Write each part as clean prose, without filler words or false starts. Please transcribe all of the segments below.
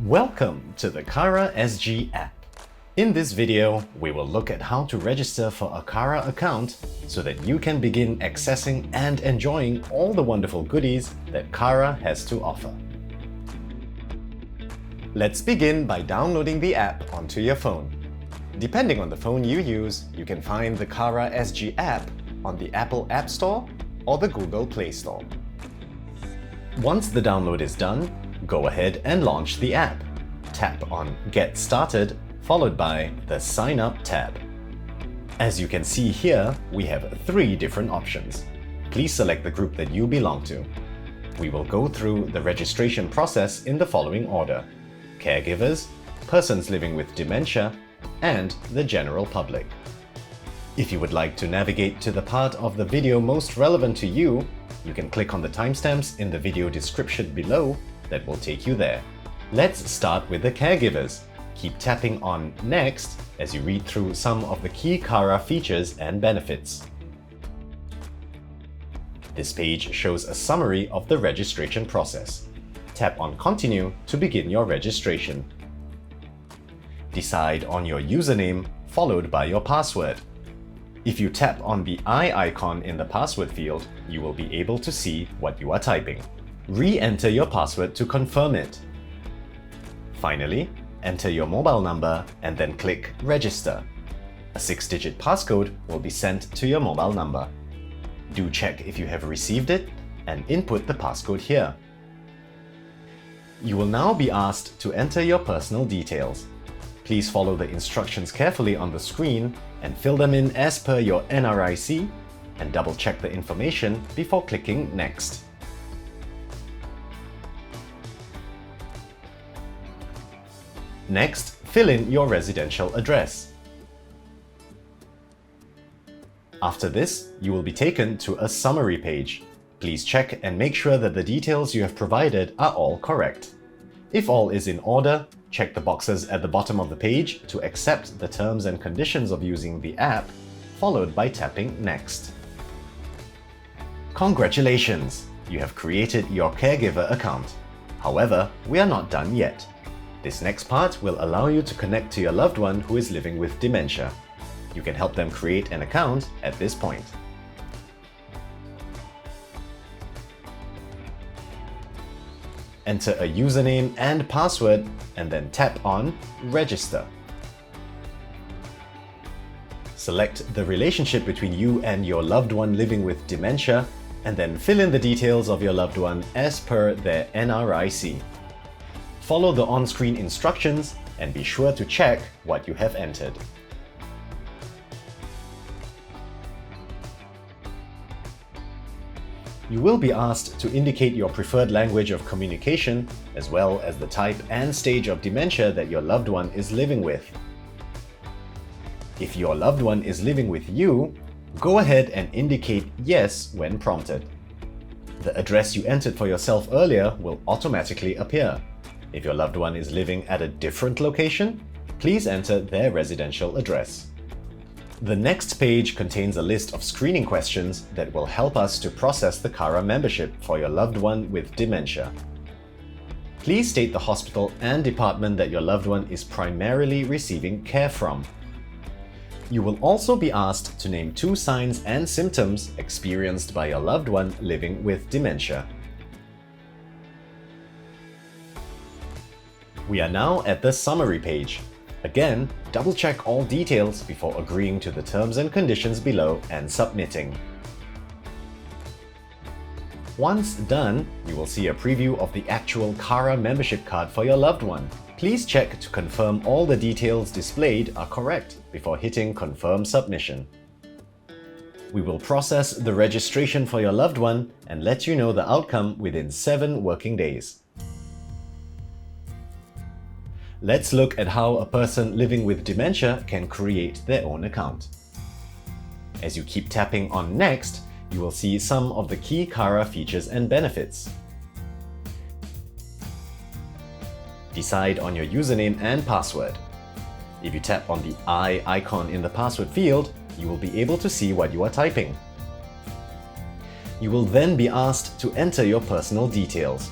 Welcome to the CARA SG app. In this video, we will look at how to register for a CARA account so that you can begin accessing and enjoying all the wonderful goodies that CARA has to offer. Let's begin by downloading the app onto your phone. Depending on the phone you use, you can find the CARA SG app on the Apple App Store or the Google Play Store. Once the download is done, go ahead and launch the app. Tap on Get Started, followed by the Sign Up tab. As you can see here, we have 3 different options. Please select the group that you belong to. We will go through the registration process in the following order: caregivers, persons living with dementia, and the general public. If you would like to navigate to the part of the video most relevant to you, you can click on the timestamps in the video description below that will take you there. Let's start with the caregivers. Keep tapping on Next as you read through some of the key CARA features and benefits. This page shows a summary of the registration process. Tap on Continue to begin your registration. Decide on your username followed by your password. If you tap on the eye icon in the password field, you will be able to see what you are typing. Re-enter your password to confirm it. Finally, enter your mobile number and then click Register. A 6-digit passcode will be sent to your mobile number. Do check if you have received it and input the passcode here. You will now be asked to enter your personal details. Please follow the instructions carefully on the screen and fill them in as per your NRIC and double-check the information before clicking Next. Next, fill in your residential address. After this, you will be taken to a summary page. Please check and make sure that the details you have provided are all correct. If all is in order, check the boxes at the bottom of the page to accept the terms and conditions of using the app, followed by tapping Next. Congratulations! You have created your caregiver account. However, we are not done yet. This next part will allow you to connect to your loved one who is living with dementia. You can help them create an account at this point. Enter a username and password and then tap on Register. Select the relationship between you and your loved one living with dementia and then fill in the details of your loved one as per their NRIC. Follow the on-screen instructions and be sure to check what you have entered. You will be asked to indicate your preferred language of communication, as well as the type and stage of dementia that your loved one is living with. If your loved one is living with you, go ahead and indicate yes when prompted. The address you entered for yourself earlier will automatically appear. If your loved one is living at a different location, please enter their residential address. The next page contains a list of screening questions that will help us to process the CARA membership for your loved one with dementia. Please state the hospital and department that your loved one is primarily receiving care from. You will also be asked to name 2 signs and symptoms experienced by your loved one living with dementia. We are now at the summary page. Again, double-check all details before agreeing to the terms and conditions below and submitting. Once done, you will see a preview of the actual CARA membership card for your loved one. Please check to confirm all the details displayed are correct before hitting Confirm Submission. We will process the registration for your loved one and let you know the outcome within 7 working days. Let's look at how a person living with dementia can create their own account. As you keep tapping on Next, you will see some of the key CARA features and benefits. Decide on your username and password. If you tap on the eye icon in the password field, you will be able to see what you are typing. You will then be asked to enter your personal details.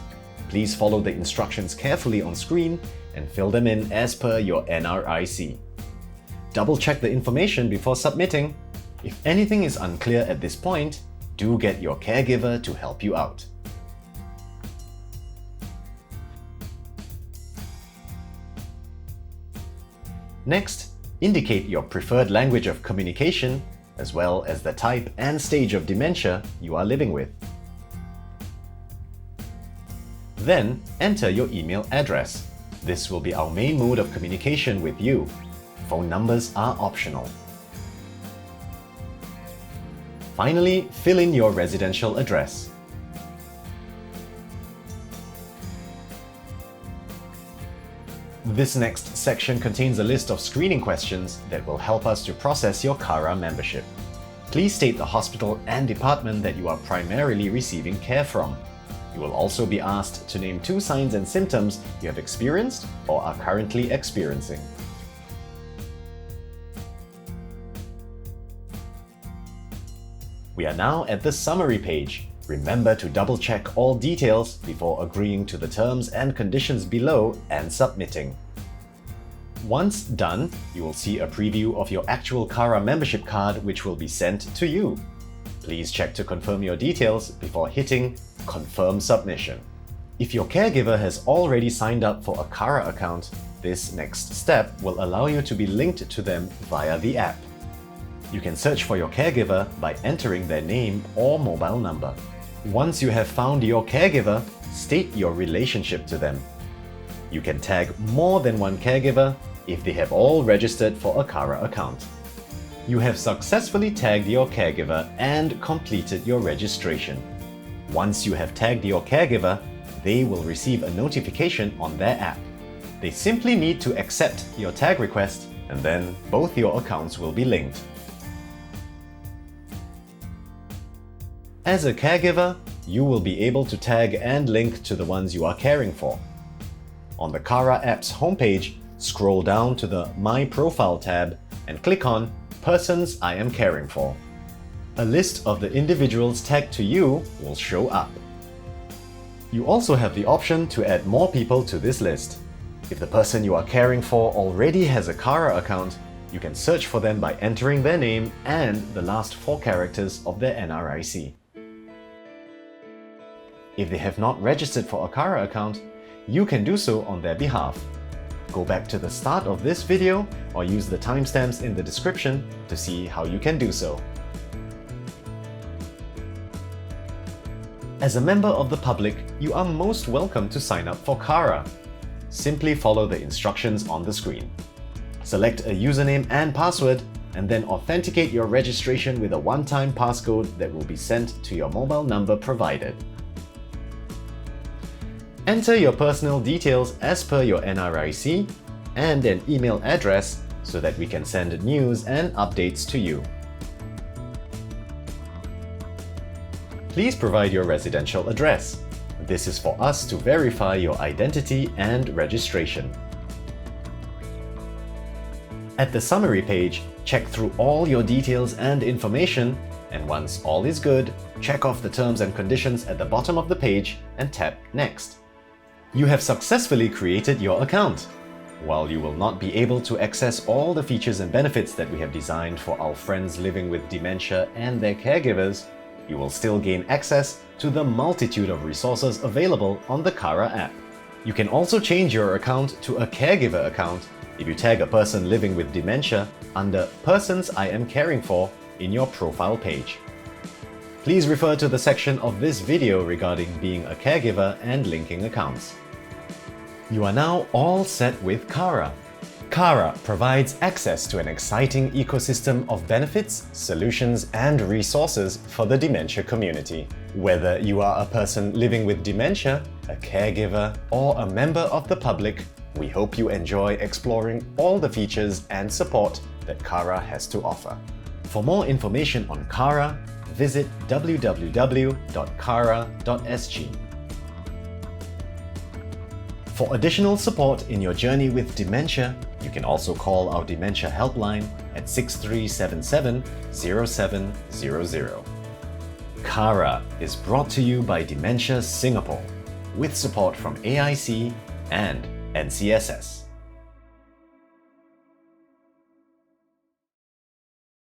Please follow the instructions carefully on screen and fill them in as per your NRIC. Double-check the information before submitting. If anything is unclear at this point, do get your caregiver to help you out. Next, indicate your preferred language of communication, as well as the type and stage of dementia you are living with. Then, enter your email address. This will be our main mode of communication with you. Phone numbers are optional. Finally, fill in your residential address. This next section contains a list of screening questions that will help us to process your CARA membership. Please state the hospital and department that you are primarily receiving care from. You will also be asked to name 2 signs and symptoms you have experienced or are currently experiencing. We are now at the summary page. Remember to double-check all details before agreeing to the terms and conditions below and submitting. Once done, you will see a preview of your actual CARA membership card which will be sent to you. Please check to confirm your details before hitting Confirm Submission. If your caregiver has already signed up for a CARA account, this next step will allow you to be linked to them via the app. You can search for your caregiver by entering their name or mobile number. Once you have found your caregiver, state your relationship to them. You can tag more than one caregiver if they have all registered for a CARA account. You have successfully tagged your caregiver and completed your registration. Once you have tagged your caregiver, they will receive a notification on their app. They simply need to accept your tag request, and then both your accounts will be linked. As a caregiver, you will be able to tag and link to the ones you are caring for. On the CARA app's homepage, scroll down to the My Profile tab and click on Persons I am caring for. A list of the individuals tagged to you will show up. You also have the option to add more people to this list. If the person you are caring for already has a CARA account, you can search for them by entering their name and the last 4 characters of their NRIC. If they have not registered for a CARA account, you can do so on their behalf. Go back to the start of this video or use the timestamps in the description to see how you can do so. As a member of the public, you are most welcome to sign up for CARA. Simply follow the instructions on the screen. Select a username and password, and then authenticate your registration with a one-time passcode that will be sent to your mobile number provided. Enter your personal details as per your NRIC and an email address so that we can send news and updates to you. Please provide your residential address. This is for us to verify your identity and registration. At the summary page, check through all your details and information, and once all is good, check off the terms and conditions at the bottom of the page and tap Next. You have successfully created your account. While you will not be able to access all the features and benefits that we have designed for our friends living with dementia and their caregivers, you will still gain access to the multitude of resources available on the CARA app. You can also change your account to a caregiver account if you tag a person living with dementia under Persons I am caring for in your profile page. Please refer to the section of this video regarding being a caregiver and linking accounts. You are now all set with CARA. CARA provides access to an exciting ecosystem of benefits, solutions, and resources for the dementia community. Whether you are a person living with dementia, a caregiver, or a member of the public, we hope you enjoy exploring all the features and support that CARA has to offer. For more information on CARA, visit www.cara.sg. For additional support in your journey with dementia, you can also call our dementia helpline at 6377-0700. CARA is brought to you by Dementia Singapore, with support from AIC and and CSS.